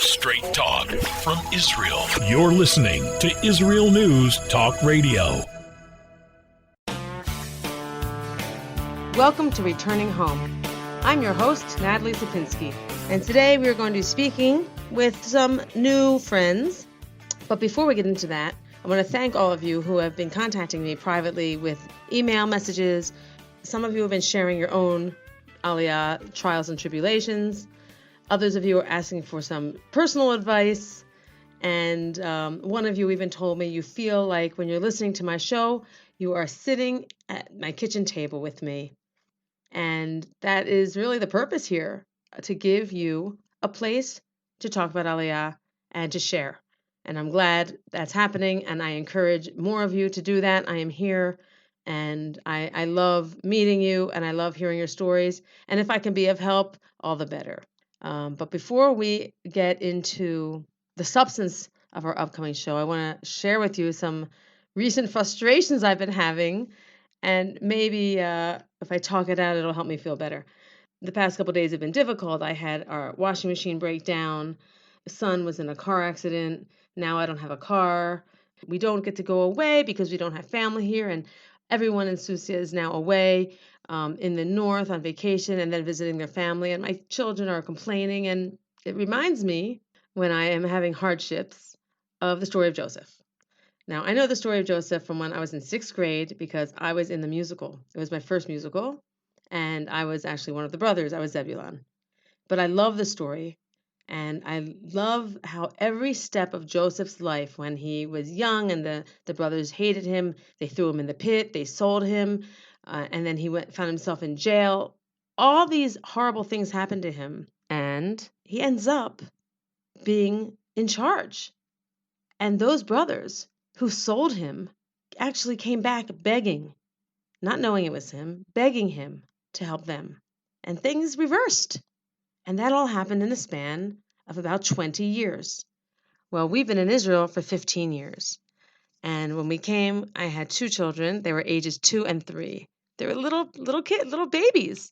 Straight talk from Israel. You're listening to Israel News Talk Radio. Welcome to Returning Home. I'm your host, Natalie Sapinski, and today we are going to be speaking with some new friends. But before we get into that, I want to thank all of you who have been contacting me privately with email messages. Some of you have been sharing your own aliyah trials and tribulations. Others of you are asking for some personal advice. And one of you even told me you feel like when you're listening to my show, you are sitting at my kitchen table with me. And that is really the purpose here, to give you a place to talk about aliyah and to share. And I'm glad that's happening, and I encourage more of you to do that. I am here, and I love meeting you, and I love hearing your stories. And if I can be of help, all the better. But before we get into the substance of our upcoming show, I want to share with you some recent frustrations I've been having. And maybe if I talk it out, it'll help me feel better. The past couple of days have been difficult. I had our washing machine break down. The son was in a car accident. Now I don't have a car. We don't get to go away because we don't have family here. And everyone in Susia is now away in the north on vacation and then visiting their family. And my children are complaining. And it reminds me, when I am having hardships, of the story of Joseph. Now, I know the story of Joseph from when I was in 6th grade because I was in the musical. It was my first musical, and I was actually one of the brothers. I was Zebulon. But I love the story, and I love how every step of Joseph's life, when he was young and the brothers hated him, they threw him in the pit, they sold him, and then he found himself in jail. All these horrible things happened to him, and he ends up being in charge. And those brothers who sold him actually came back begging, not knowing it was him, begging him to help them. And things reversed. And that all happened in the span of about 20 years. Well, we've been in Israel for 15 years. And when we came, I had 2 children. They were ages 2 and 3. They were little babies.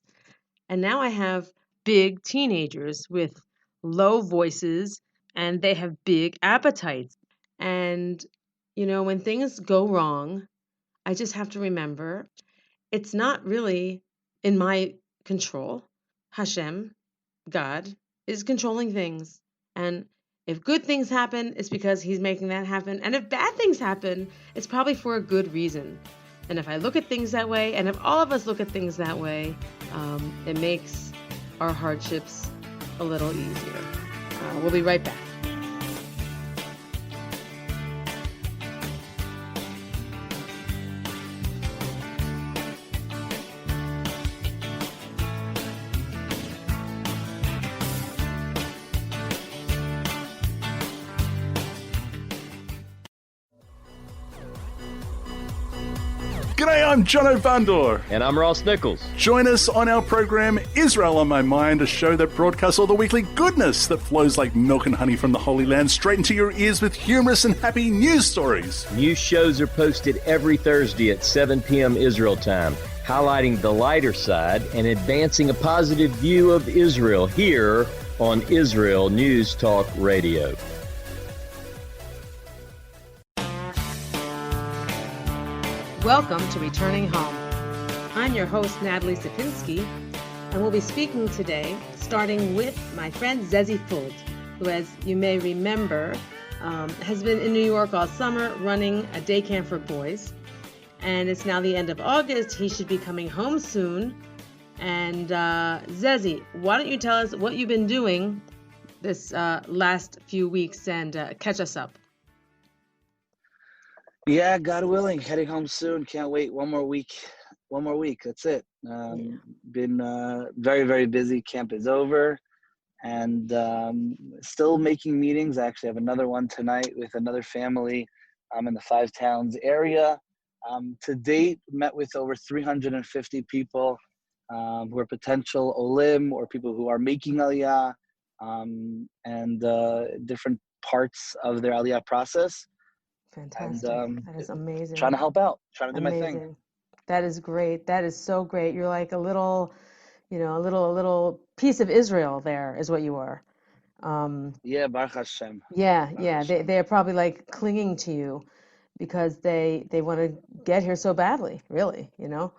And now I have big teenagers with low voices, and they have big appetites. And, when things go wrong, I just have to remember it's not really in my control. Hashem, God, is controlling things. And if good things happen, it's because he's making that happen. And if bad things happen, it's probably for a good reason. And if I look at things that way, and if all of us look at things that way, it makes our hardships a little easier. We'll be right back. G'day, I'm Jono Vandor. And I'm Ross Nichols. Join us on our program, Israel on My Mind, a show that broadcasts all the weekly goodness that flows like milk and honey from the Holy Land straight into your ears with humorous and happy news stories. New shows are posted every Thursday at 7 p.m. Israel time, highlighting the lighter side and advancing a positive view of Israel here on Israel News Talk Radio. Welcome to Returning Home. I'm your host, Natalie Sapinski, and we'll be speaking today, starting with my friend Zezy Fuld, who, as you may remember, has been in New York all summer running a day camp for boys. And it's now the end of August. He should be coming home soon. And Zezy, why don't you tell us what you've been doing this last few weeks and catch us up? Yeah, God willing, heading home soon. Can't wait. One more week. That's it. Been very, very busy. Camp is over, and still making meetings. I actually have another one tonight with another family in the Five Towns area. To date, met with over 350 people who are potential olim or people who are making aliyah and different parts of their aliyah process. Fantastic. And, that is amazing. Trying to help out, trying to do my thing. That is great. That is so great. You're like a little piece of Israel there is what you are. Yeah, Baruch Hashem. Baruch Yeah, Hashem. they're probably like clinging to you because they want to get here so badly, really, you know.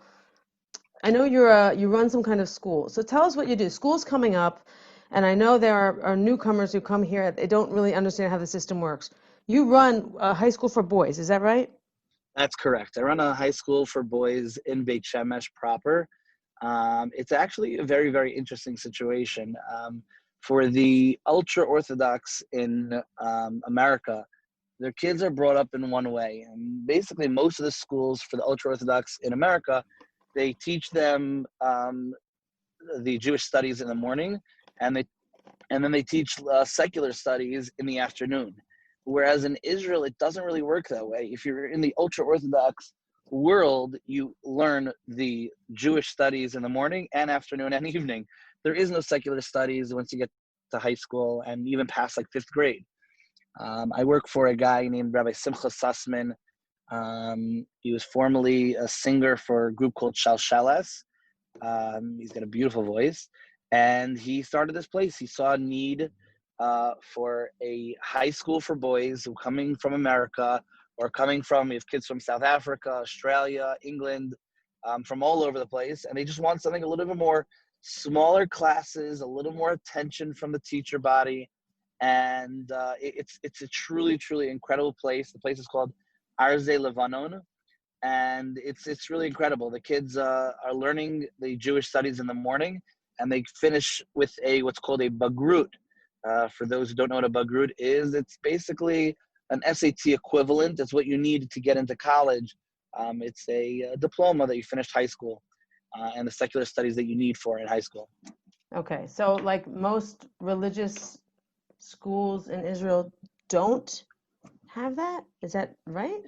I know you run some kind of school. So tell us what you do. School's coming up, and I know there are newcomers who come here. They don't really understand how the system works. You run a high school for boys, is that right? That's correct. I run a high school for boys in Beit Shemesh proper. It's actually a very, very interesting situation. For the ultra Orthodox in America, their kids are brought up in one way. And basically, most of the schools for the ultra Orthodox in America, they teach them the Jewish studies in the morning, and then they teach secular studies in the afternoon. Whereas in Israel, it doesn't really work that way. If you're in the ultra Orthodox world, you learn the Jewish studies in the morning and afternoon and evening. There is no secular studies once you get to high school and even past like fifth grade. I work for a guy named Rabbi Simcha Sussman. He was formerly a singer for a group called Shalsheles. He's got a beautiful voice. And he started this place. He saw a need for a high school for boys who coming from America or coming from, we have kids from South Africa, Australia, England, from all over the place. And they just want something a little bit more smaller classes, a little more attention from the teacher body. And it's a truly, truly incredible place. The place is called Arze Levanon. And it's really incredible. The kids are learning the Jewish studies in the morning, and they finish with what's called a bagrut. For those who don't know what a bagrut is, it's basically an SAT equivalent. It's what you need to get into college. It's a diploma that you finished high school, and the secular studies that you need for in high school. Okay, so like most religious schools in Israel don't have that? Is that right?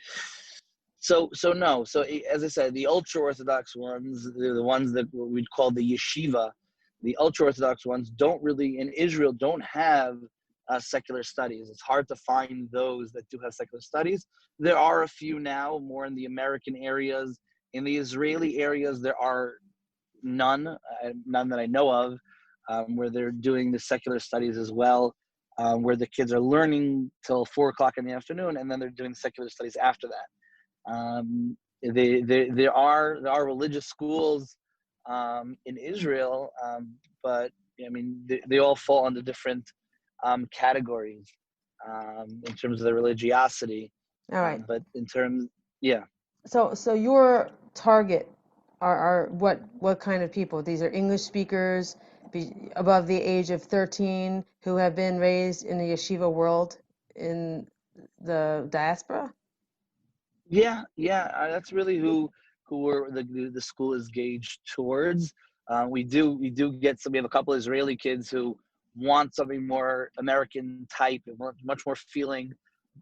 So no. So as I said, the ultra Orthodox ones, they're the ones that we'd call the yeshiva. The ultra Orthodox ones don't really, in Israel, don't have secular studies. It's hard to find those that do have secular studies. There are a few now, more in the American areas. In the Israeli areas, there are none that I know of, where they're doing the secular studies as well, where the kids are learning till 4 o'clock in the afternoon, and then they're doing secular studies after that. There are religious schools in Israel, but I mean they all fall under different categories in terms of the religiosity. All right. But in terms, yeah. So your target are what kind of people? These are English speakers above the age of 13 who have been raised in the yeshiva world in the diaspora? Yeah, that's really who the school is gauged towards. We do get some. We have a couple Israeli kids who want something more American type, much more feeling,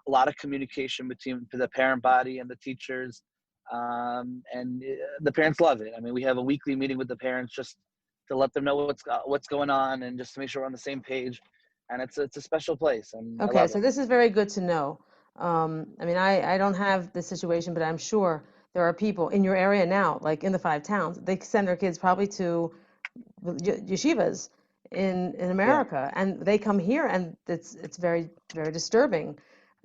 a lot of communication between the parent body and the teachers, and the parents love it. I mean, we have a weekly meeting with the parents just to let them know what's going on and just to make sure we're on the same page. And it's a special place, and I Okay, love so it. this is very good to know. I mean, I don't have this situation, but I'm sure there are people in your area now, like in the five towns, they send their kids probably to yeshivas in Yeah. America, and they come here, and it's very, very disturbing,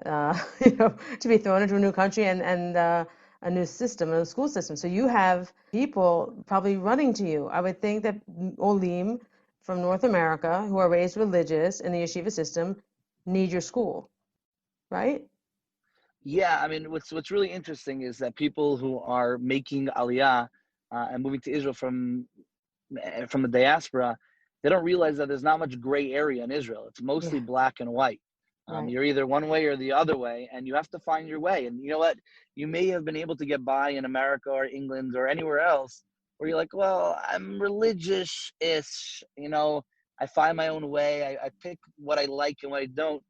to be thrown into a new country and a new system, a school system. So you have people probably running to you. I would think that Olim from North America who are raised religious in the yeshiva system need your school, right? Yeah, I mean, what's really interesting is that people who are making aliyah and moving to Israel from the diaspora, they don't realize that there's not much gray area in Israel. It's mostly Yeah, black and white. right. You're either one way or the other way, and you have to find your way. And you know what? You may have been able to get by in America or England or anywhere else, where you're like, well, I'm religious-ish. I find my own way. I pick what I like and what I don't.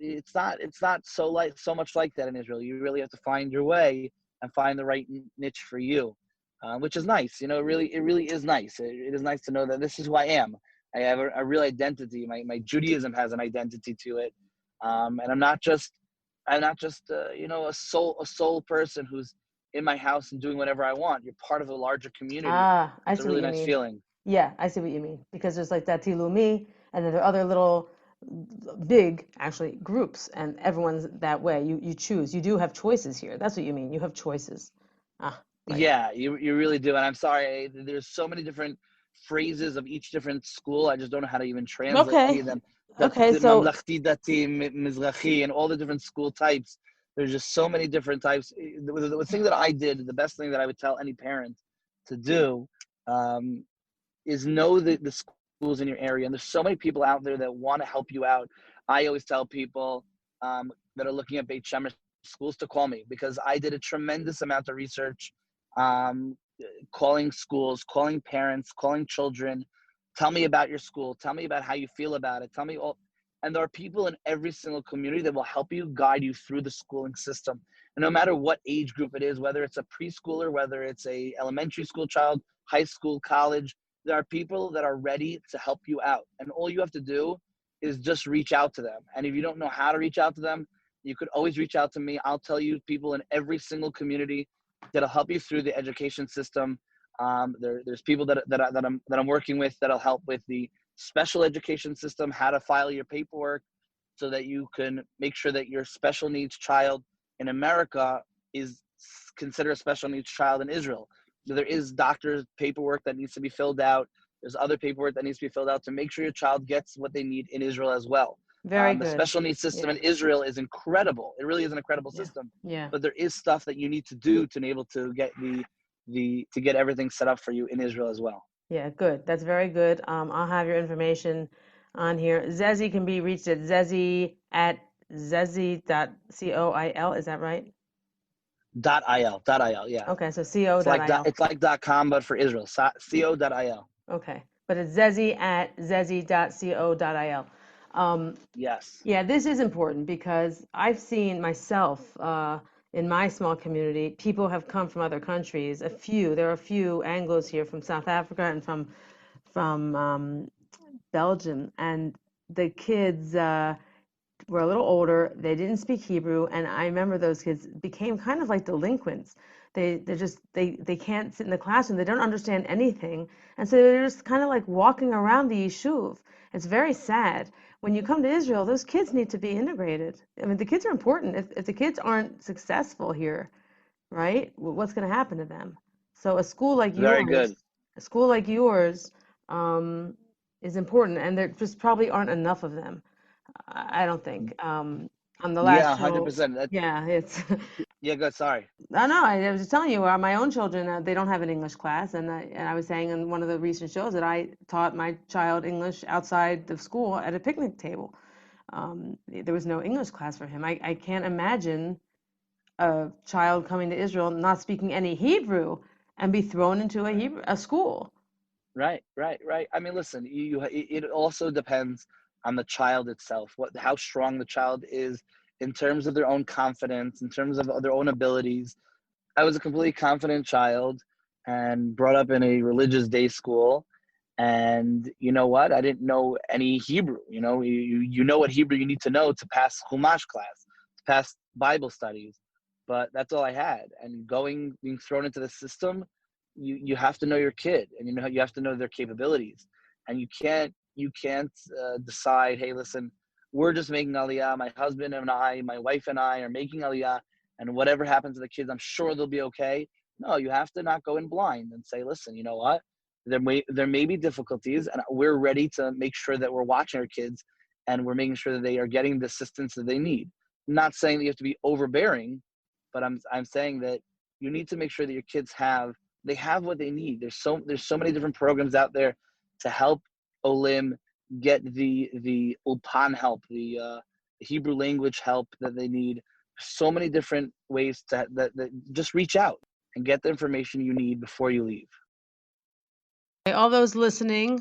It's not so much like that in Israel. You really have to find your way and find the right niche for you, which is nice. It really is nice. It is nice to know that this is who I am. I have a real identity. My Judaism has an identity to it, and I'm not just a soul person who's in my house and doing whatever I want. You're part of a larger community. Ah, I It's a see what really you nice mean. feeling. Yeah, I see what you mean. Because there's like that Tilumi, and then there are other little big, actually, groups, and everyone's that way. You choose. You do have choices here. That's what you mean. You have choices. Ah, right. Yeah, you really do. And I'm sorry, there's so many different phrases of each different school. I just don't know how to even translate any Okay. of them. Okay. The So Mamlachti Dati, Mizrahi, and all the different school types. There's just so many different types. The thing that I did, the best thing that I would tell any parent to do, um, is know the schools in your area. And there's so many people out there that want to help you out. I always tell people that are looking at Beit Shemesh schools to call me, because I did a tremendous amount of research, um, calling schools, calling parents, calling children. Tell me about your school. Tell me about how you feel about it. Tell me all. And there are people in every single community that will help you, guide you through the schooling system. And no matter what age group it is, whether it's a preschooler, whether it's a elementary school child, high school, college, there are people that are ready to help you out. And all you have to do is just reach out to them. And if you don't know how to reach out to them, you could always reach out to me. I'll tell you people in every single community that'll help you through the education system. There's people that I'm working with that'll help with the special education system, how to file your paperwork so that you can make sure that your special needs child in America is considered a special needs child in Israel. So there is doctor's paperwork that needs to be filled out. There's other paperwork that needs to be filled out to make sure your child gets what they need in Israel as well. very The good. special needs system Yeah. in Israel is incredible. It really is an incredible Yeah. system. Yeah. But there is stuff that you need to do to be able to get to get everything set up for you in Israel as well. Yeah, good. That's very good. I'll have your information on here. Zezy can be reached at zezy.coil. Is that right? .il, yeah. Okay, so It's co.il. like .com, but for Israel. Co.il. Okay, but it's Zezy at zezy.co.il. Yes. Yeah, this is important because I've seen myself in my small community, people have come from other countries. There are a few Anglos here from South Africa and from Belgium, and the kids were a little older. They didn't speak Hebrew, and I remember those kids became kind of like delinquents. They can't sit in the classroom. They don't understand anything, and so they're just kind of like walking around the yishuv. It's very sad. When you come to Israel, those kids need to be integrated. I mean, the kids are important. If the kids aren't successful here, right, what's going to happen to them? So Very good. a school like yours, um, is important, and there just probably aren't enough of them. I don't think. On the Yeah, last show, 100%. yeah, it's. Yeah, good. Sorry. I know. I was just telling you, my own children, they don't have an English class, and I was saying in one of the recent shows that I taught my child English outside of school at a picnic table. There was no English class for him. I can't imagine a child coming to Israel not speaking any Hebrew and be thrown into a school. Right, right, right. I mean, listen, it also depends on the child itself, how strong the child is in terms of their own confidence, in terms of their own abilities. I was a completely confident child and brought up in a religious day school. And you know what? I didn't know any Hebrew. You know what Hebrew you need to know to pass Chumash class, to pass Bible studies. But that's all I had. And being thrown into the system, you have to know your kid, and you have to know their capabilities. And you can't decide, hey, listen, we're just making aliyah. My husband and I, my wife and I are making aliyah, and whatever happens to the kids, I'm sure they'll be okay. No, you have to not go in blind and say, listen, you know what? There may be difficulties, and we're ready to make sure that we're watching our kids and we're making sure that they are getting the assistance that they need. I'm not saying that you have to be overbearing, but I'm saying that you need to make sure that your kids have what they need. There's so many different programs out there to help Olim get the Ulpan help, the Hebrew language help that they need. So many different ways that just reach out and get the information you need before you leave. All those listening,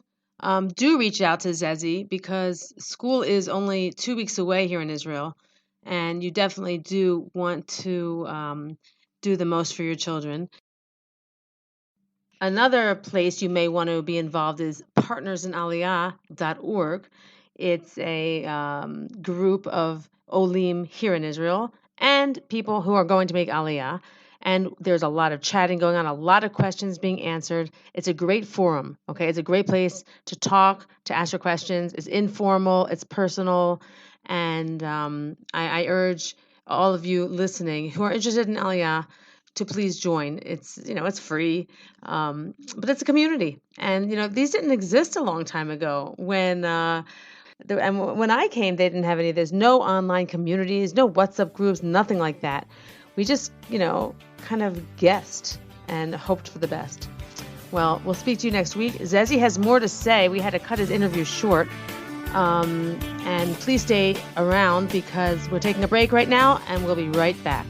do reach out to Zezy because school is only 2 weeks away here in Israel, and you definitely do want to do the most for your children. Another place you may want to be involved is partnersinaliyah.org. It's a group of Olim here in Israel and people who are going to make Aliyah. And there's a lot of chatting going on, a lot of questions being answered. It's a great forum, okay? It's a great place to talk, to ask your questions. It's informal, it's personal, and I urge all of you listening who are interested in aliyah to please join. It's free, but it's a community. And, these didn't exist a long time ago when I came, they didn't have any. There's no online communities, no WhatsApp groups, nothing like that. We just, kind of guessed and hoped for the best. Well, we'll speak to you next week. Zezy has more to say. We had to cut his interview short. And please stay around because we're taking a break right now and we'll be right back.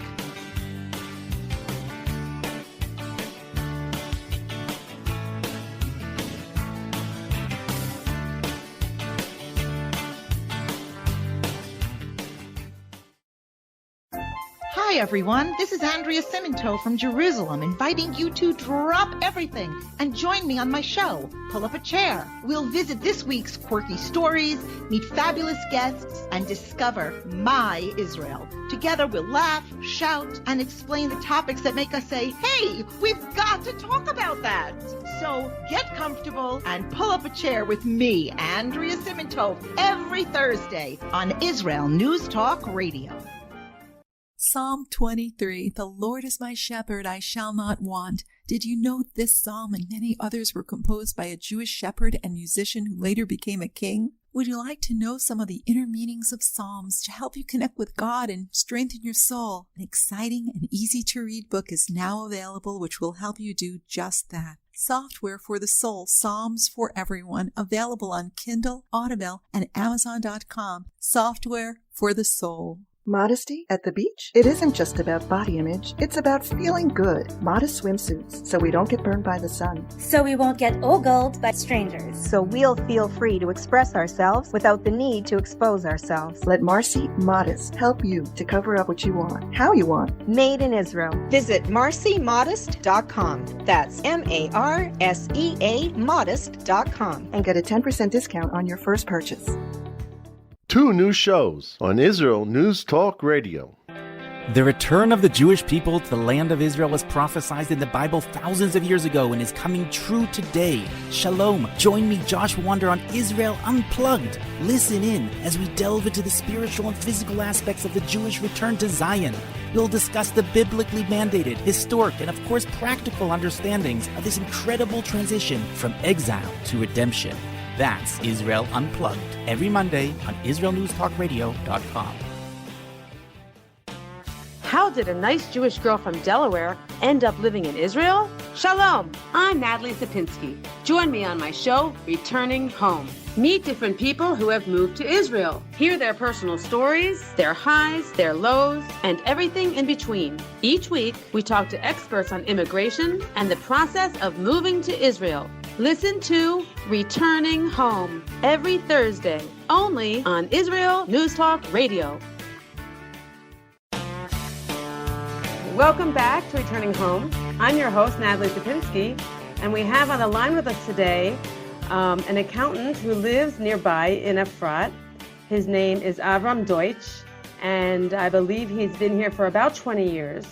Hi, everyone. This is Andrea Siminto from Jerusalem, inviting you to drop everything and join me on my show, Pull Up a Chair. We'll visit this week's quirky stories, meet fabulous guests, and discover my Israel. Together, we'll laugh, shout, and explain the topics that make us say, hey, we've got to talk about that. So get comfortable and pull up a chair with me, Andrea Siminto, every Thursday on Israel News Talk Radio. Psalm 23, the Lord is my shepherd, I shall not want. Did you know this psalm and many others were composed by a Jewish shepherd and musician who later became a king? Would you like to know some of the inner meanings of psalms to help you connect with God and strengthen your soul? An exciting and easy-to-read book is now available which will help you do just that. Software for the Soul, Psalms for Everyone, available on Kindle, Audible, and Amazon.com. Software for the Soul. Modesty at the beach? It isn't just about body image. It's about feeling good. Modest swimsuits, so we don't get burned by the sun. So we won't get ogled by strangers. So we'll feel free to express ourselves without the need to expose ourselves. Let Marcy Modest help you to cover up what you want, how you want. Made in Israel. Visit marcymodest.com. That's MARSEA modest.com. And get a 10% discount on your first purchase. 2 new shows on Israel News Talk Radio. The return of the Jewish people to the land of Israel was prophesied in the Bible thousands of years ago and is coming true today. Shalom. Join me, Josh Wander, on Israel Unplugged. Listen in as we delve into the spiritual and physical aspects of the Jewish return to Zion. We'll discuss the biblically mandated, historic, and of course practical understandings of this incredible transition from exile to redemption. That's Israel Unplugged, every Monday on IsraelNewsTalkRadio.com. How did a nice Jewish girl from Delaware end up living in Israel? Shalom, I'm Natalie Sapinski. Join me on my show, Returning Home. Meet different people who have moved to Israel. Hear their personal stories, their highs, their lows, and everything in between. Each week, we talk to experts on immigration and the process of moving to Israel. Listen to Returning Home every Thursday, only on Israel News Talk Radio. Welcome back to Returning Home. I'm your host, Natalie Sapinski, and we have on the line with us today an accountant who lives nearby in Efrat. His name is Avram Deutsch, and I believe he's been here for about 20 years.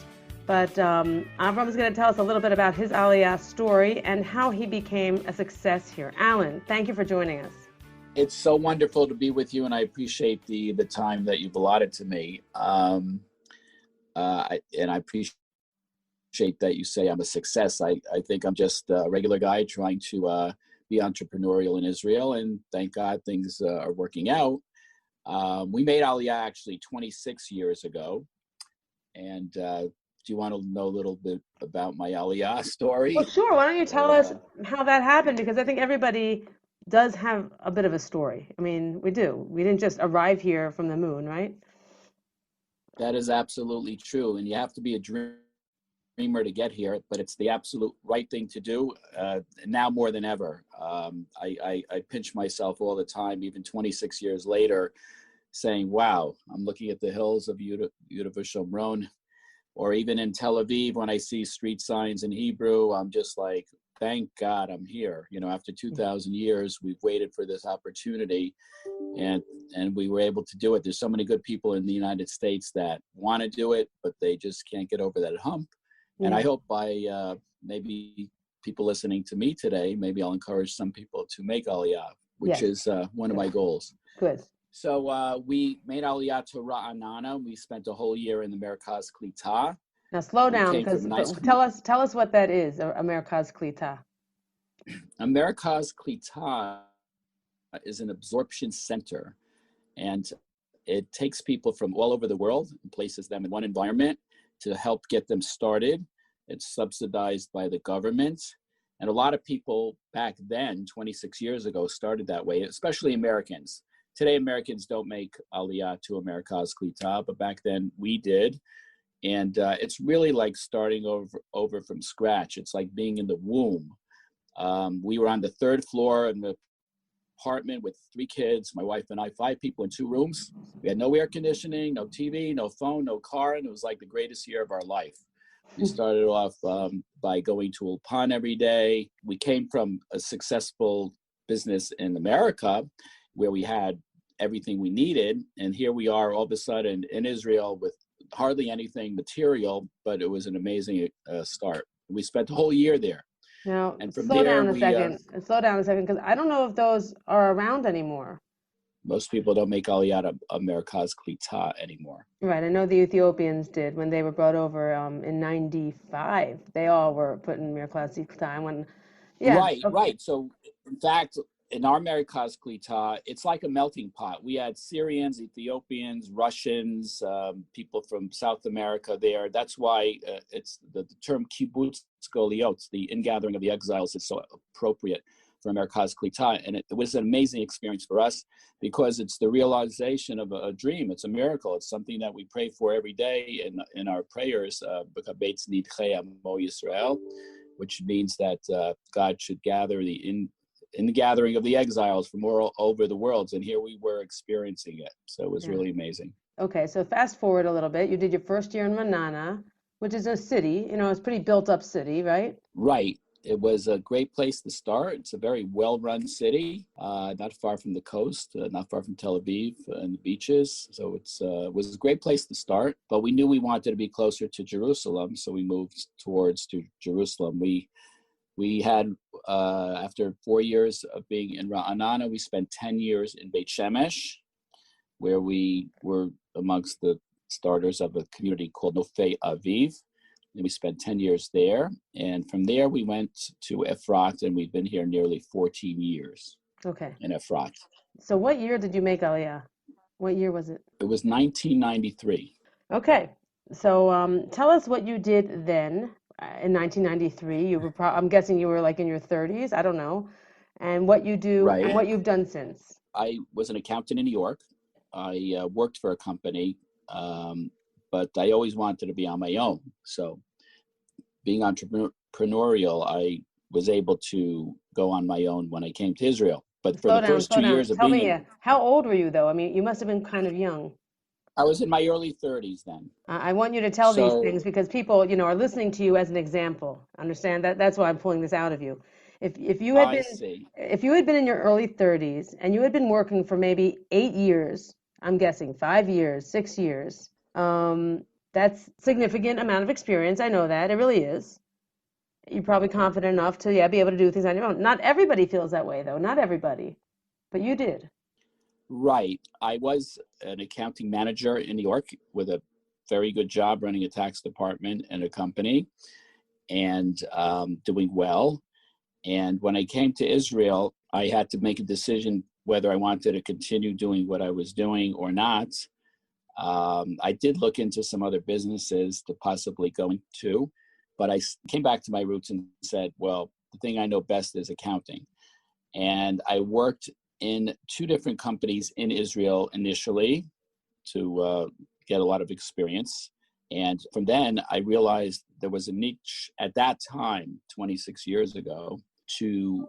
But Avram is going to tell us a little bit about his aliyah story and how he became a success here. Alan, thank you for joining us. It's so wonderful to be with you, and I appreciate the time that you've allotted to me. And I appreciate that you say I'm a success. I think I'm just a regular guy trying to be entrepreneurial in Israel, and thank God things are working out. We made aliyah actually 26 years ago, and do you want to know a little bit about my aliyah story? Well, sure. Why don't you tell us how that happened? Because I think everybody does have a bit of a story. I mean, we do. We didn't just arrive here from the moon, right? That is absolutely true. And you have to be a dreamer to get here, but it's the absolute right thing to do now more than ever. I pinch myself all the time, even 26 years later, saying, wow, I'm looking at the hills of Yehuda Shomron. Or even in Tel Aviv, when I see street signs in Hebrew, I'm just like, thank God I'm here. You know, after 2,000 years, we've waited for this opportunity, and we were able to do it. There's so many good people in the United States that want to do it, but they just can't get over that hump. And I hope by maybe people listening to me today, maybe I'll encourage some people to make aliyah, which is one of my goals. Good. So we made aliyah to Ra'anana. We spent a whole year in the Merkaz Klita. Now slow down, because tell us what that is, a Merkaz Klita. A Merkaz Klita is an absorption center, and it takes people from all over the world and places them in one environment to help get them started. It's subsidized by the government. And a lot of people back then, 26 years ago, started that way, especially Americans. Today, Americans don't make aliyah to a Merkaz Klita, but back then we did. And it's really like starting over from scratch. It's like being in the womb. We were on the third floor in the apartment with 3 kids, my wife and I, 5 people in 2 rooms. We had no air conditioning, no TV, no phone, no car, and it was like the greatest year of our life. We started off by going to Ulpan every day. We came from a successful business in America where we had everything we needed, and here we are all of a sudden in Israel with hardly anything material, but it was an amazing start. We spent the whole year there. Now, and from slow there, down a second, because I don't know if those are around anymore. Most people don't make aliyah to a Merkaz Klita anymore. Right. I know the Ethiopians did when they were brought over in 95. They all were put in Merkaz Klita. Right. So, in fact, in our Merkaz Klita, it's like a melting pot. We had Syrians, Ethiopians, Russians, people from South America there. That's why it's the term kibbutz goliot, the ingathering of the exiles, is so appropriate for Merkaz Klita. And it was an amazing experience for us because it's the realization of a dream. It's a miracle. It's something that we pray for every day in our prayers, B'kabetz Nidchei Amo Yisrael, which means that God should gather in the gathering of the exiles from all over the world. And here we were experiencing it. So it was really amazing. Okay, so fast forward a little bit. You did your first year in Ra'anana, which is a city, it's a pretty built up city, right? Right. It was a great place to start. It's a very well-run city, not far from the coast, not far from Tel Aviv and the beaches. So it was a great place to start. But we knew we wanted to be closer to Jerusalem, so we moved towards Jerusalem. We had, after 4 years of being in Ra'anana, we spent 10 years in Beit Shemesh, where we were amongst the starters of a community called Nofei Aviv. And we spent 10 years there. And from there, we went to Efrat, and we've been here nearly 14 years in Efrat. So what year did you make Aliyah? What year was it? It was 1993. Okay. So tell us what you did then. In 1993, you were I'm guessing you were like in your 30s, I don't know, and what you do and what you've done since. I was an accountant in New York. I worked for a company, but I always wanted to be on my own. So being entrepreneurial, I was able to go on my own when I came to Israel. But for the first 2 years of being how old were you though? I mean, you must have been kind of young. I was in my early 30s then. I want you to tell these things because people, are listening to you as an example. Understand that? That's why I'm pulling this out of you. If you had been in your early 30s and you had been working for maybe 8 years, I'm guessing 5 years, 6 years, that's significant amount of experience. I know that. It really is. You're probably confident enough to be able to do things on your own. Not everybody feels that way though. Not everybody. But you did. Right. I was an accounting manager in New York with a very good job running a tax department in a company and doing well. And when I came to Israel, I had to make a decision whether I wanted to continue doing what I was doing or not. I did look into some other businesses to possibly go into, but I came back to my roots and said, well, the thing I know best is accounting. And I worked in 2 different companies in Israel initially to get a lot of experience. And from then I realized there was a niche at that time, 26 years ago, to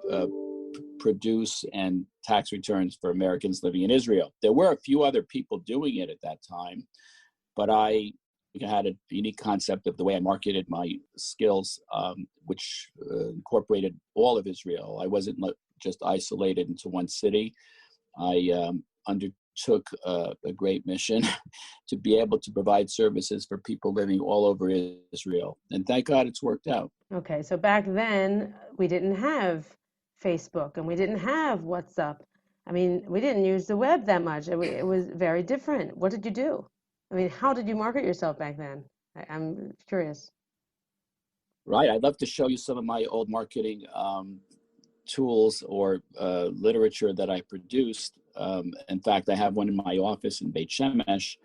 produce and tax returns for Americans living in Israel. There were a few other people doing it at that time, but I had a unique concept of the way I marketed my skills, which incorporated all of Israel. I wasn't just isolated into one city. I took a great mission to be able to provide services for people living all over Israel. And thank God it's worked out. Okay, so back then we didn't have Facebook and we didn't have WhatsApp. I mean, we didn't use the web that much. It was very different. What did you do? I mean, how did you market yourself back then? I'm curious. Right. I'd love to show you some of my old marketing tools or literature that I produced. In fact, I have one in my office in Beit Shemesh.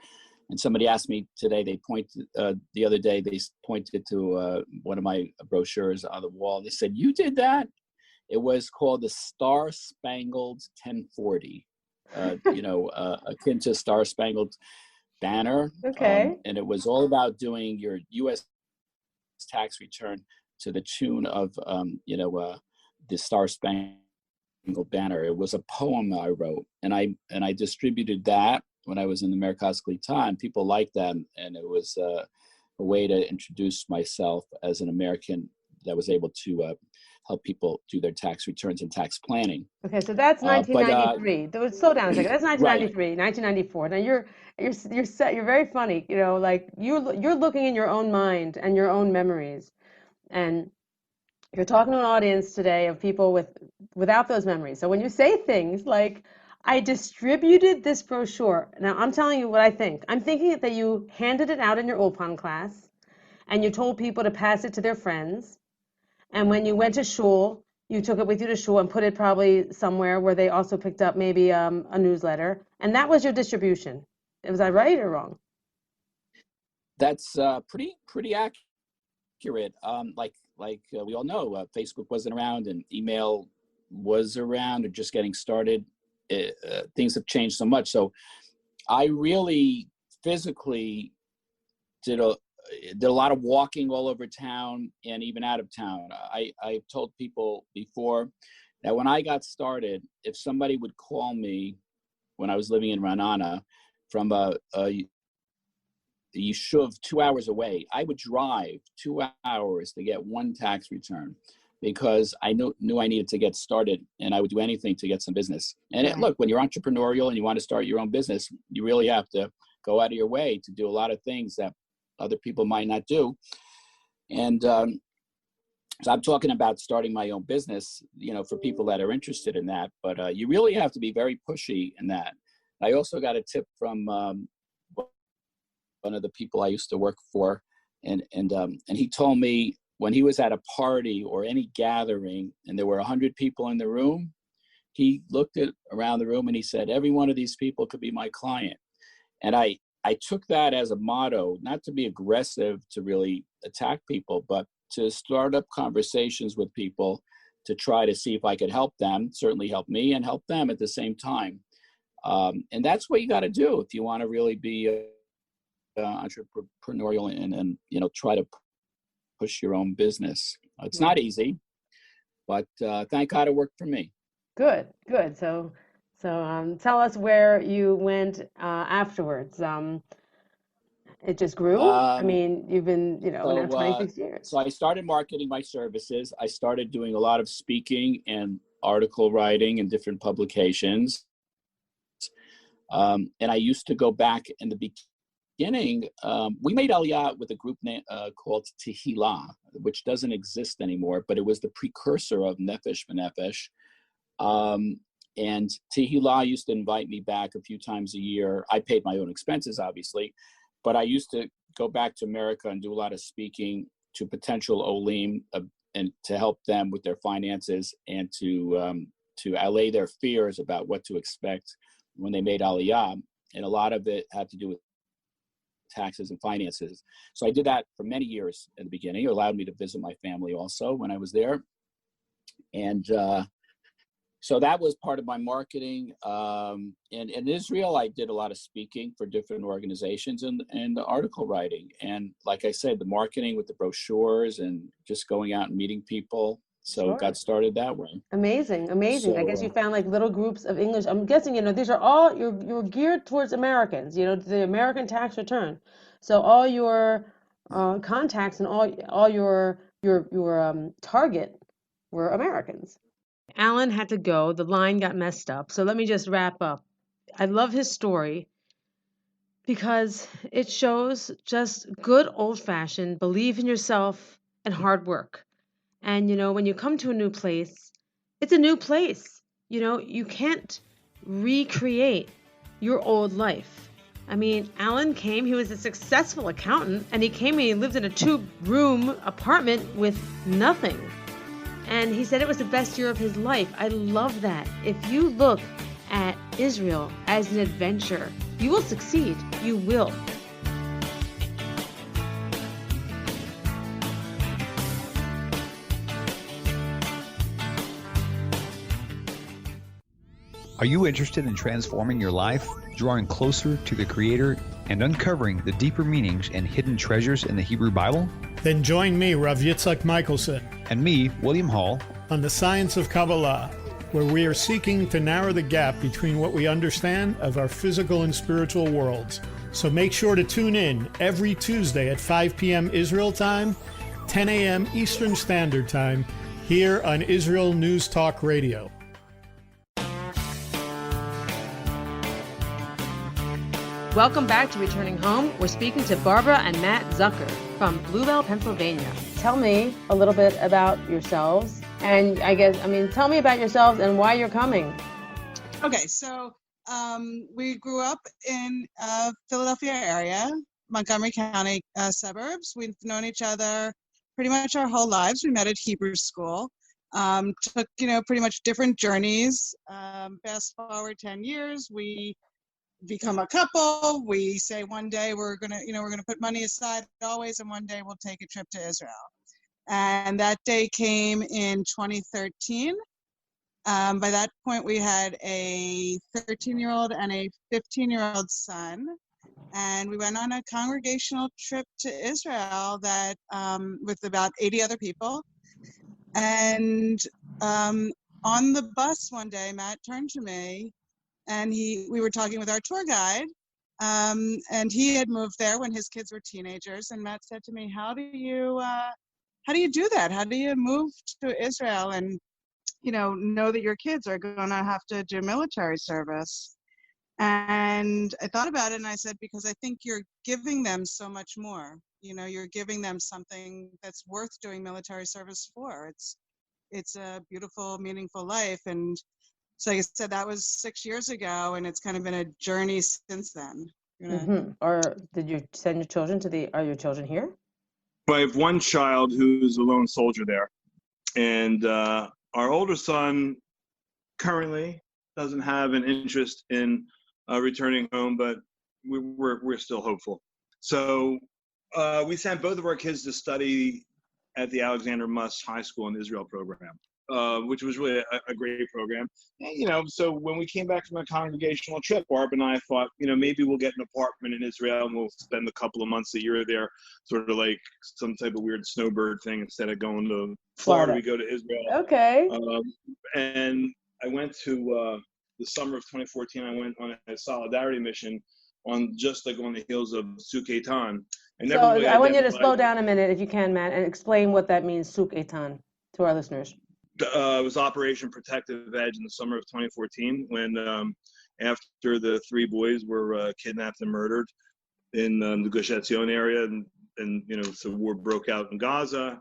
And somebody asked me today, the other day, they pointed to one of my brochures on the wall. They said, "You did that?" It was called the Star Spangled 1040, akin to Star Spangled Banner. Okay. And it was all about doing your U.S. tax return to the tune of, the Star Spangled Banner. It was a poem I wrote, and I distributed that when I was in the Merkaz Klita, and people liked that, and it was a way to introduce myself as an American that was able to help people do their tax returns and tax planning. Okay, so that's 1993. Slow down a second. That's 1993, Right. 1994. Now you're very funny. Like you're looking in your own mind and your own memories, and you're talking to an audience today of people without those memories. So when you say things like, "I distributed this brochure," now I'm telling you what I think. I'm thinking that you handed it out in your Ulpan class, and you told people to pass it to their friends. And when you went to shul, you took it with you to shul and put it probably somewhere where they also picked up maybe a newsletter. And that was your distribution. Was I right or wrong? That's pretty accurate. Like we all know, Facebook wasn't around and email was around or just getting started. Things have changed so much. So I really physically did a lot of walking all over town and even out of town. I told people before that when I got started, if somebody would call me when I was living in Ra'anana from a yishuv 2 hours away, I would drive 2 hours to get one tax return because I knew I needed to get started, and I would do anything to get some business. And look, when you're entrepreneurial and you want to start your own business, you really have to go out of your way to do a lot of things that other people might not do. And so I'm talking about starting my own business, for people that are interested in that. But you really have to be very pushy in that. I also got a tip from one of the people I used to work for, and he told me when he was at a party or any gathering and there were 100 people in the room, he looked around the room and he said, "Every one of these people could be my client." And I took that as a motto, not to be aggressive, to really attack people, but to start up conversations with people to try to see if I could help them, certainly help me and help them at the same time. And that's what you got to do if you want to really be entrepreneurial and try to push your own business. It's not easy, but thank God it worked for me. Good. So tell us where you went afterwards. It just grew. I mean, you've been, now 26 years. So I started marketing my services. I started doing a lot of speaking and article writing in different publications. And I used to go back in the beginning. We made aliyah with a group called Tehillah, which doesn't exist anymore, but it was the precursor of Nefesh B'Nefesh. And Tehillah used to invite me back a few times a year. I paid my own expenses, obviously, but I used to go back to America and do a lot of speaking to potential Olim and to help them with their finances and to allay their fears about what to expect when they made aliyah. And a lot of it had to do with taxes and finances. So I did that for many years in the beginning. It allowed me to visit my family also when I was there. And so that was part of my marketing. And in Israel, I did a lot of speaking for different organizations and the article writing. And like I said, the marketing with the brochures and just going out and meeting people. So got started that way. Amazing. So, I guess you found like little groups of English. I'm guessing, these are all, you're geared towards Americans, the American tax return. So all your contacts and all your target were Americans. Alan had to go. The line got messed up. So let me just wrap up. I love his story because it shows just good old-fashioned believe in yourself and hard work. And, when you come to a new place, it's a new place. You can't recreate your old life. I mean, Alan came, he was a successful accountant, and he came and he lived in a 2-room apartment with nothing. And he said it was the best year of his life. I love that. If you look at Israel as an adventure, you will succeed. You will. Are you interested in transforming your life, drawing closer to the Creator, and uncovering the deeper meanings and hidden treasures in the Hebrew Bible? Then join me, Rav Yitzhak Michelson, and me, William Hall, on the Science of Kabbalah, where we are seeking to narrow the gap between what we understand of our physical and spiritual worlds. So make sure to tune in every Tuesday at 5 p.m. Israel time, 10 a.m. Eastern Standard Time, here on Israel News Talk Radio. Welcome back to Returning Home. We're speaking to Barbara and Matt Zucker from Bluebell, Pennsylvania. Tell me a little bit about yourselves, and tell me about yourselves and why you're coming. Okay, so we grew up in Philadelphia area, Montgomery County suburbs. We've known each other pretty much our whole lives. We met at Hebrew school. Took pretty much different journeys. Fast forward 10 years, we become a couple. We say one day we're gonna put money aside always, and one day we'll take a trip to Israel. And that day came in 2013. By that point, we had a 13-year-old and a 15-year-old son, and we went on a congregational trip to Israel that with about 80 other people. And on the bus one day, Matt turned to me. And we were talking with our tour guide, and he had moved there when his kids were teenagers. And Matt said to me, "How do you do that? How do you move to Israel and know that your kids are going to have to do military service?" And I thought about it, and I said, because I think you're giving them so much more. You're giving them something that's worth doing military service for. It's a beautiful, meaningful life. And so like I said, that was 6 years ago, and it's kind of been a journey since then. Or did you send your children are your children here? I have one child who's a lone soldier there. And our older son currently doesn't have an interest in returning home, but we're still hopeful. So we sent both of our kids to study at the Alexander Muss High School in Israel program. Which was really a great program. And, so when we came back from a congregational trip, Barb and I thought, maybe we'll get an apartment in Israel and we'll spend a couple of months a year there, sort of like some type of weird snowbird thing. Instead of going to Florida, we go to Israel. Okay. And I went to the summer of 2014, I went on a solidarity mission on the heels of Suk Eitan. I want you to slow down a minute if you can, Matt, and explain what that means, Suk Eitan, to our listeners. It was Operation Protective Edge in the summer of 2014 when after the 3 boys were kidnapped and murdered in the Gush Etzion area and so war broke out in Gaza.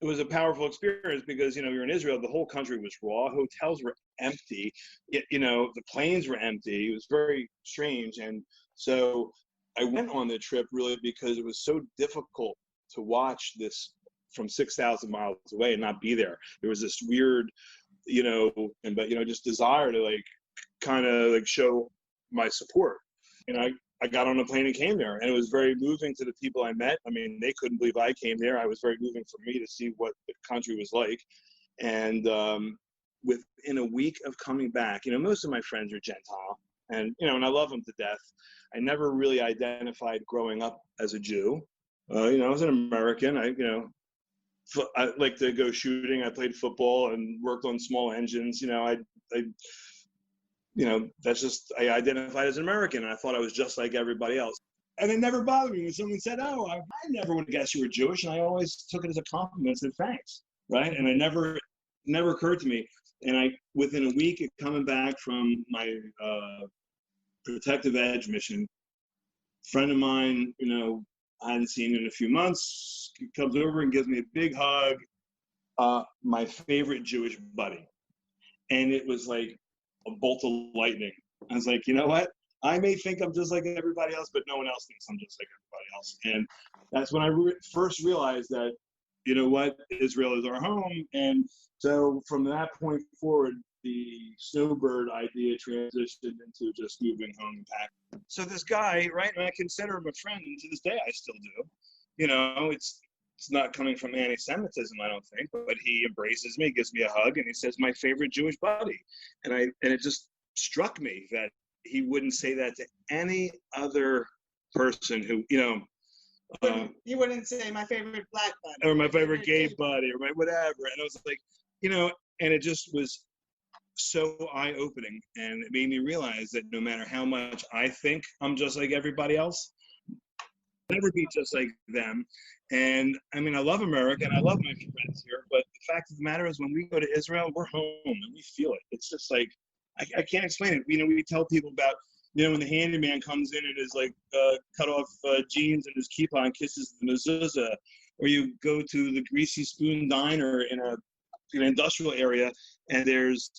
It was a powerful experience because, you're in Israel, the whole country was raw, hotels were empty, the planes were empty. It was very strange. And so I went on the trip really because it was so difficult to watch this from 6,000 miles away and not be there. There was this weird, just desire to kind of show my support. And I got on a plane and came there, and it was very moving to the people I met. I mean, they couldn't believe I came there. I was very moving for me to see what the country was like. And within a week of coming back, most of my friends are Gentile, and and I love them to death. I never really identified growing up as a Jew. I was an American. I like to go shooting. I played football and worked on small engines. That's just, I identified as an American, and I thought I was just like everybody else. And it never bothered me when someone said, "Oh, I never would have guessed you were Jewish," and I always took it as a compliment and said thanks, right? And it never occurred to me. And within a week of coming back from my protective edge mission. Friend of mine, I hadn't seen in a few months, he comes over and gives me a big hug. My favorite Jewish buddy. And it was like a bolt of lightning. I was like, you know what? I may think I'm just like everybody else, but no one else thinks I'm just like everybody else. And that's when I first realized that, you know what, Israel is our home. And so from that point forward, the snowbird idea transitioned into just moving home and packing. So this guy, right, and I consider him a friend, and to this day I still do. It's not coming from anti-Semitism, I don't think, but he embraces me, gives me a hug, and he says, "My favorite Jewish buddy." And it just struck me that he wouldn't say that to any other person who, You wouldn't say my favorite black buddy. or my favorite gay buddy, or my whatever. And I was like, and it just was so eye-opening, and it made me realize that no matter how much I think I'm just like everybody else, I'll never be just like them. And I mean, I love America and I love my friends here, but the fact of the matter is when we go to Israel, we're home and we feel it. It's just like, I can't explain it. We tell people about, when the handyman comes in and his cut off jeans and his kippah and kisses the mezuzah, or you go to the Greasy Spoon Diner in an industrial area and there's,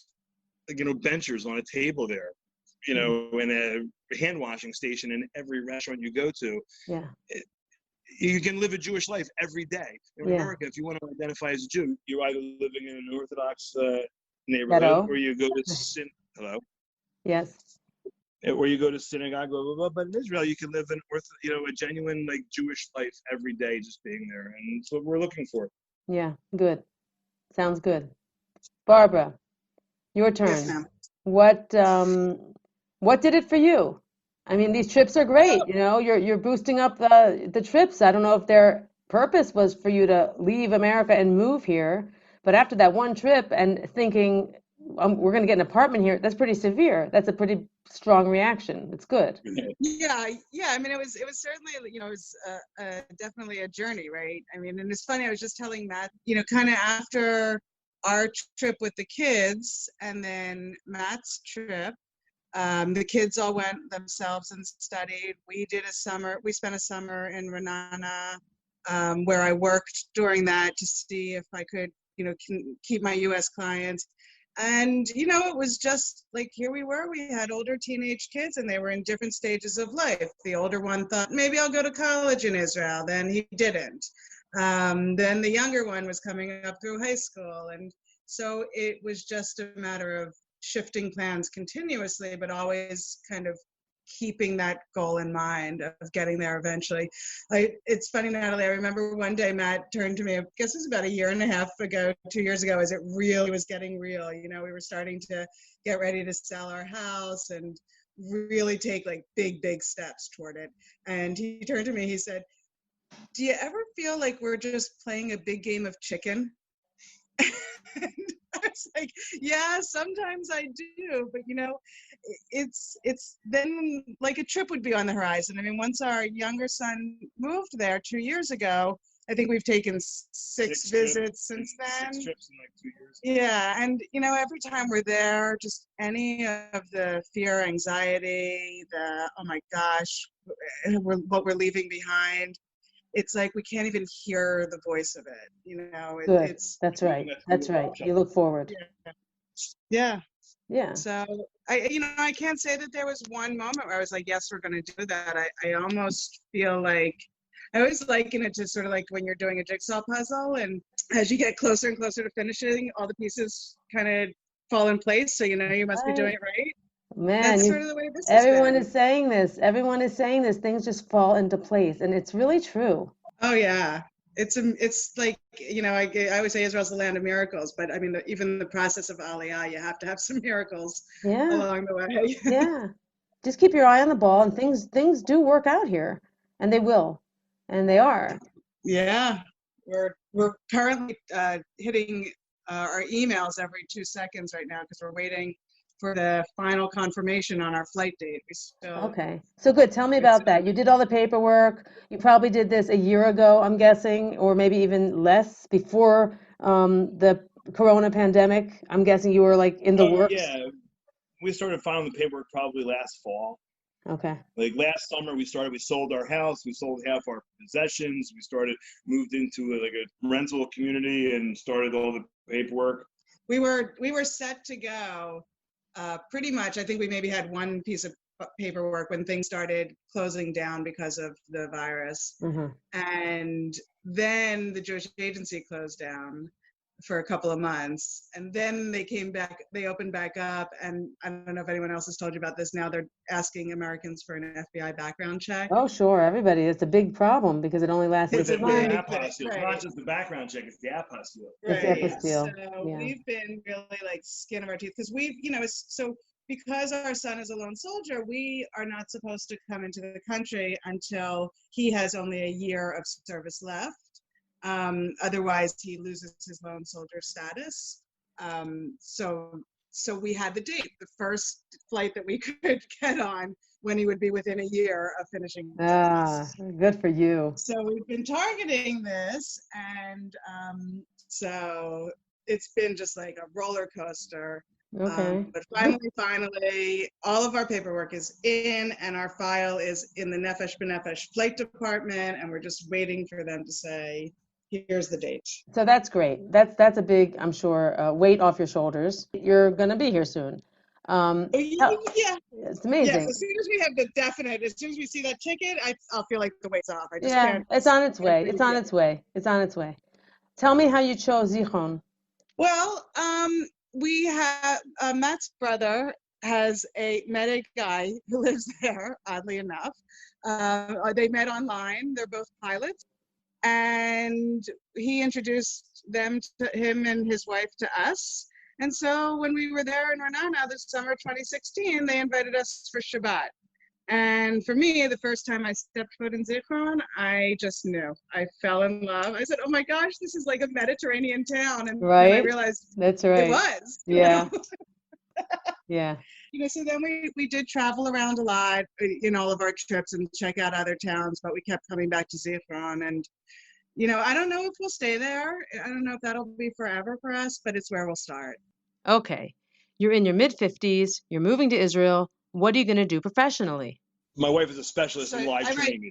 benchers on a table there, in a hand washing station in every restaurant you go to. Yeah. You can live a Jewish life every day. In America, if you want to identify as a Jew, you're either living in an Orthodox neighborhood, or you go to hello. Yes. Or you go to synagogue, blah blah blah. But in Israel, you can live a genuine Jewish life every day, just being there, and it's what we're looking for. Yeah. Good. Sounds good. Barbara, your turn. Yes, ma'am. What did it for you? I mean, these trips are great. You're boosting up the trips. I don't know if their purpose was for you to leave America and move here, but after that one trip and thinking we're going to get an apartment here, that's pretty severe. That's a pretty strong reaction. It's good. Yeah. I mean, it was certainly, it was definitely a journey, right? I mean, and it's funny. I was just telling Matt, kind of after our trip with the kids and then Matt's trip. The kids all went themselves and studied. We spent a summer in Renana, where I worked during that to see if I could, keep my U.S. clients. And, it was just like, here we were, we had older teenage kids and they were in different stages of life. The older one thought, maybe I'll go to college in Israel. Then he didn't. Then the younger one was coming up through high school. And so it was just a matter of shifting plans continuously, but always kind of keeping that goal in mind of getting there eventually. It's funny, Natalie, I remember one day Matt turned to me, I guess it was about 1.5 years ago, 2 years ago, as it really was getting real. We were starting to get ready to sell our house and really take big steps toward it. And he turned to me, he said, "Do you ever feel like we're just playing a big game of chicken?" I was like, yeah, sometimes I do, but it's then like a trip would be on the horizon. I mean, once our younger son moved there 2 years ago, I think we've taken six visits since then. 6 trips in 2 years. Yeah, and every time we're there, just any of the fear, anxiety, the oh my gosh, what we're leaving behind. It's like we can't even hear the voice of it. Good. That's right. That's right. You look forward. Yeah. Yeah. So I can't say that there was one moment where I was like, yes, we're going to do that. I almost feel like I always liken it to sort of like when you're doing a jigsaw puzzle, and as you get closer and closer to finishing, all the pieces kind of fall in place. So you must be doing it right. Man, that's sort of the way this everyone is saying this. Everyone is saying this. Things just fall into place, and it's really true. Oh yeah, it's like I always say Israel's the land of miracles, but I mean even the process of aliyah, you have to have some miracles along the way. Yeah, just keep your eye on the ball, and things do work out here, and they will, and they are. Yeah, we're currently hitting our emails every 2 seconds right now because we're waiting for the final confirmation on our flight date. Okay, so good. Tell me about that. You did all the paperwork. You probably did this a year ago, I'm guessing, or maybe even less, before the corona pandemic. I'm guessing you were in the works. Yeah, we started filing the paperwork probably last fall. Okay. Like last summer, we sold our house, we sold half our possessions, moved into like a rental community and started all the paperwork. We were set to go pretty much. I think we maybe had one piece of paperwork when things started closing down because of the virus. And then the Jewish Agency closed down for a couple of months, and then they opened back up, and I don't know if anyone else has told you about this. Now they're asking Americans for an FBI background check. Oh, sure, everybody. It's a big problem because it only lasts 6 months. It's not just the background check, it's the apostille. Right. So we've been really like skin of our teeth because because our son is a lone soldier, we are not supposed to come into the country until he has only a year of service left. Otherwise, he loses his lone soldier status. So we had the date, the first flight that we could get on when he would be within a year of finishing. Good for you. So we've been targeting this, and so it's been just like a roller coaster. Okay. But finally, all of our paperwork is in, and our file is in the Nefesh B'Nefesh flight department, and we're just waiting for them to say, here's the date. So that's great. That's a big, I'm sure, weight off your shoulders. You're going to be here soon. Yeah. It's amazing. Yes, as soon as we have the definite, as soon as we see that ticket, I'll feel like the weight's off. I just can't. It's on its way. It's on its way. It's on its way. Tell me how you chose Zichron. Well, we have Matt's brother met a guy who lives there, oddly enough. They met online. They're both pilots. And he introduced him and his wife to us. And so when we were there in Renana this summer 2016, they invited us for Shabbat. And for me, the first time I stepped foot in Zichron, I just knew. I fell in love. I said, oh my gosh, this is like a Mediterranean town. And right. I realized that's right. It was. Yeah. Yeah. So then we did travel around a lot in all of our trips and check out other towns, but we kept coming back to Zichron. And, I don't know if we'll stay there. I don't know if that'll be forever for us, but it's where we'll start. Okay. You're in your mid-50s. You're moving to Israel. What are you going to do professionally? My wife is a specialist in live training.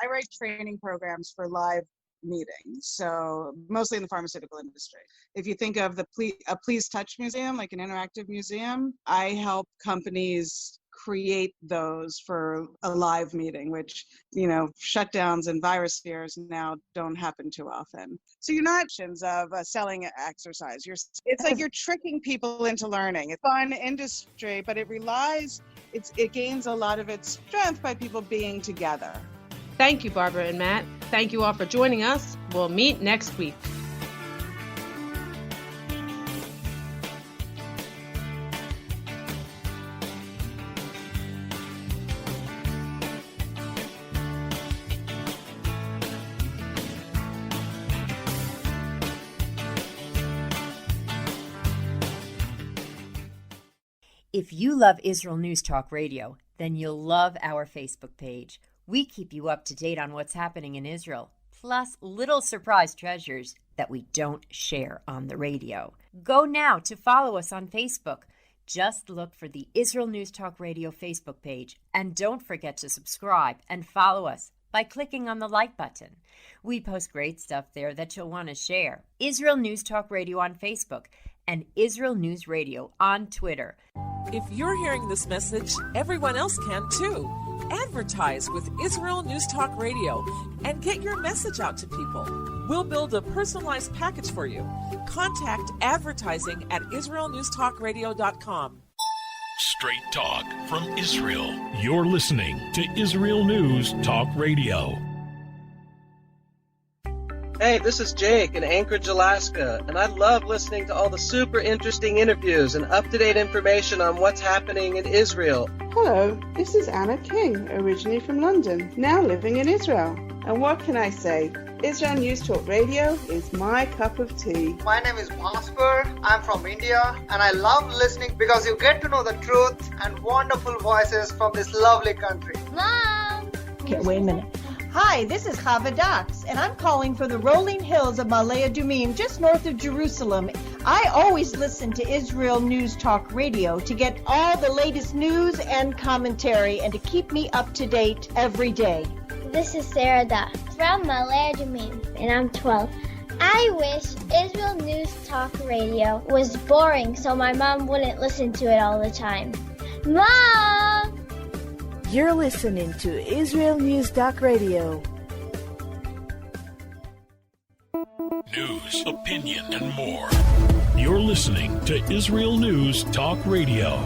I write training programs for live meetings, so mostly in the pharmaceutical industry. If you think of a Please Touch museum, like an interactive museum, I help companies create those for a live meeting, which, shutdowns and virus fears now don't happen too often. So you're not of a selling exercise. It's like you're tricking people into learning. It's a fun industry, but it gains a lot of its strength by people being together. Thank you, Barbara and Matt. Thank you all for joining us. We'll meet next week. If you love Israel News Talk Radio, then you'll love our Facebook page. We keep you up to date on what's happening in Israel, plus little surprise treasures that we don't share on the radio. Go now to follow us on Facebook. Just look for the Israel News Talk Radio Facebook page, and don't forget to subscribe and follow us by clicking on the like button. We post great stuff there that you'll want to share. Israel News Talk Radio on Facebook and Israel News Radio on Twitter. If you're hearing this message, everyone else can too. Advertise with Israel News Talk Radio and get your message out to people. We'll build a personalized package for you. Contact advertising at israelnewstalkradio.com. Straight talk from Israel. You're listening to Israel News Talk Radio. Hey, this is Jake in Anchorage, Alaska, and I love listening to all the super interesting interviews and up-to-date information on what's happening in Israel. Hello, this is Anna King, originally from London, now living in Israel. And what can I say? Israel News Talk Radio is my cup of tea. My name is Bhaskar. I'm from India, and I love listening because you get to know the truth and wonderful voices from this lovely country. Mom! Okay, wait a minute. Hi, this is Chava Dax, and I'm calling from the rolling hills of Ma'ale Adumim, just north of Jerusalem. I always listen to Israel News Talk Radio to get all the latest news and commentary and to keep me up to date every day. This is Sarah Da from Malaya, Jamaica, and I'm 12. I wish Israel News Talk Radio was boring so my mom wouldn't listen to it all the time. Mom! You're listening to Israel News Talk Radio. News, opinion, and more. You're listening to Israel News Talk Radio.